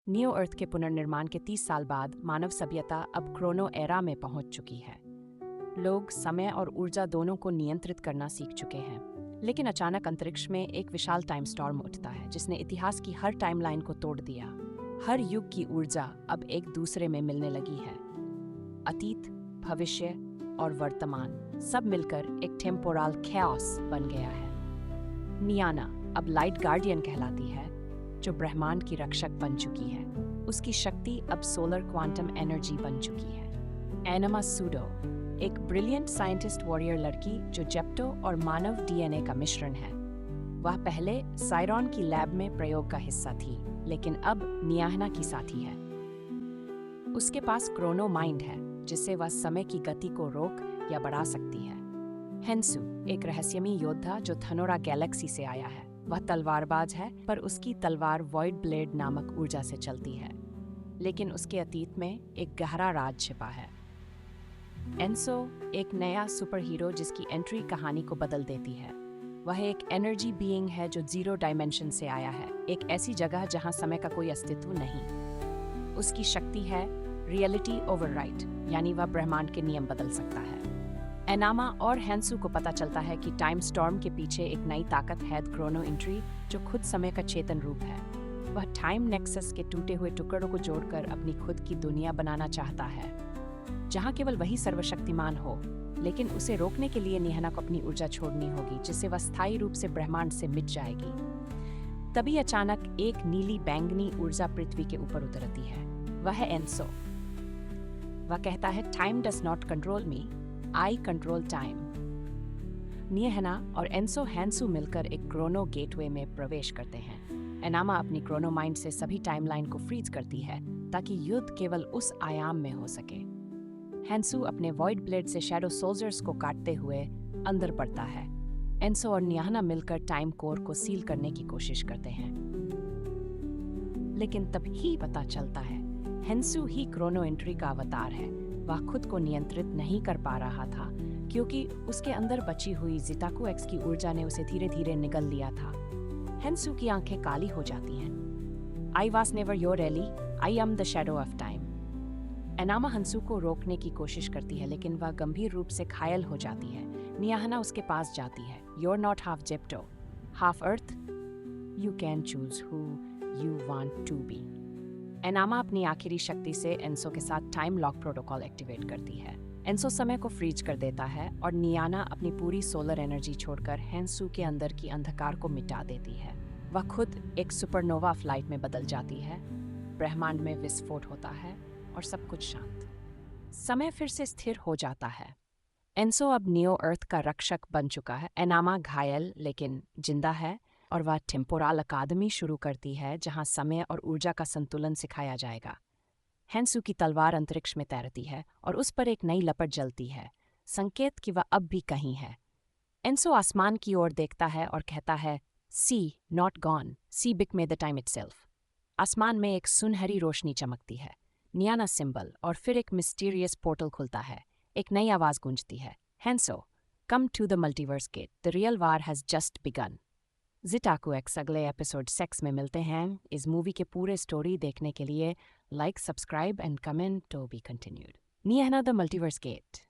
Neo अर्थ के पुनर्निर्माण के 30 साल बाद मानव सभ्यता अब क्रोनो एरा में पहुंच चुकी है। लोग समय और ऊर्जा दोनों को नियंत्रित करना सीख चुके हैं। लेकिन अचानक अंतरिक्ष में एक विशाल टाइम स्टॉर्म उठता है जिसने इतिहास की हर टाइमलाइन को तोड़ दिया। हर युग की ऊर्जा अब एक दूसरे में मिलने लगी है। अतीत, भविष्य और वर्तमान सब मिलकर एक टेम्पोरल कैओस बन गया है। नियाना अब लाइट गार्डियन कहलाती है, जो ब्रह्मांड की रक्षक बन चुकी है। उसकी शक्ति अब सोलर क्वांटम एनर्जी बन चुकी है। एनमा सूडो एक ब्रिलियंट साइंटिस्ट वॉरियर लड़की जो जेप्टो और मानव डीएनए का मिश्रण है। वह पहले साइरॉन की लैब में प्रयोग का हिस्सा थी, लेकिन अब नियाहना की साथी है। उसके पास क्रोनो माइंड है, जिससे वह समय की गति को रोक या बढ़ा सकती है। हेंसू एक रहस्यमयी योद्धा जो थनोरा गैलेक्सी से आया है। वह तलवारबाज है, पर उसकी तलवार वॉइड ब्लेड नामक ऊर्जा से चलती है। लेकिन उसके अतीत में एक गहरा राज छिपा है। एंसो एक नया सुपर हीरो जिसकी एंट्री कहानी को बदल देती है। वह एक एनर्जी बीइंग है जो 0 डायमेंशन से आया है, एक ऐसी जगह जहां समय का कोई अस्तित्व नहीं। उसकी शक्ति है रियलिटी ओवरराइड, यानी वह ब्रह्मांड के नियम बदल सकता है। एनामा और हेंसू को पता चलता है कि टाइम स्टॉर्म के पीछे एक नई ताकत है, क्रोनो एंट्री, जो खुद समय का चेतन रूप है। वह टाइम नेक्सस के टूटे हुए टुकड़ों को जोड़कर अपनी खुद की दुनिया बनाना चाहता है, जहां केवल वही सर्वशक्तिमान हो। लेकिन उसे रोकने के लिए नियाना को अपनी ऊर्जा छोड़नी होगी, जिससे वह स्थायी रूप से ब्रह्मांड से मिट जाएगी। तभी अचानक एक नीली बैंगनी ऊर्जा पृथ्वी के ऊपर उतरती है। वह है एंसो। वह कहता है, time does not control me, I control time. नियाना और एंसो हैंसू मिलकर एक क्रोनो गेटवे में प्रवेश करते हैं। एनामा अपनी क्रोनो माइंड से सभी टाइमलाइन को फ्रीज करती है ताकि युद्ध केवल उस आयाम में हो सके। हैंसू अपने वॉइड ब्लेड से शैडो सोल्जर्स को काटते हुए अंदर बढ़ता है। एंसो और नियाना मिलकर टाइम कोर को सील करने की कोशिश करते हैं, लेकिन तब ही पता चलता है हैंसू ही क्रोनो एंट्री का अवतार है। वह खुद को नियंत्रित नहीं कर पा रहा था, क्योंकि उसके अंदर बची हुई जिताकू एक्स की ऊर्जा ने उसे धीरे धीरे निगल लिया था। हैंसू की आंखें काली हो जाती हैं। I was never your ally, I am the shadow of time. एनामा हंसू को रोकने की कोशिश करती है, लेकिन वह गंभीर रूप से घायल हो जाती है। नियाहना उसके पास जाती है। You're not half Zepto, half earth, you can choose who you want to be। एनामा अपनी आखिरी शक्ति से एंसो के साथ टाइम लॉक प्रोटोकॉल एक्टिवेट करती है। एंसो समय को फ्रीज कर देता है और नियाना अपनी पूरी सोलर एनर्जी छोड़कर हैंसू के अंदर की अंधकार को मिटा देती है। वह खुद एक सुपरनोवा फ्लाइट में बदल जाती है। ब्रह्मांड में विस्फोट होता है और सब कुछ शांत। समय फिर से स्थिर हो जाता है। एंसो अब नियो अर्थ का रक्षक बन चुका है। एनामा घायल लेकिन जिंदा है और वह टेम्पोरल अकादमी शुरू करती है, जहां समय और ऊर्जा का संतुलन सिखाया जाएगा। हैंसू की तलवार अंतरिक्ष में तैरती है और उस पर एक नई लपट जलती है, संकेत कि वह अब भी कहीं है। एंसो आसमान की ओर देखता है और कहता है, सी नॉट गॉन, सी बिक में द टाइम इटसेल्फ। आसमान में एक सुनहरी रोशनी चमकती है, नियाना सिंबल, और फिर एक मिस्टीरियस पोर्टल खुलता है। एक नई आवाज गूंजती है, हैंसो, come to the multiverse gate, the real war has just begun. जिताकू एक्स अगले एपिसोड 6 में मिलते हैं। इस मूवी के पूरे स्टोरी देखने के लिए like, subscribe and comment to be continued. नियाना द मल्टीवर्स गेट।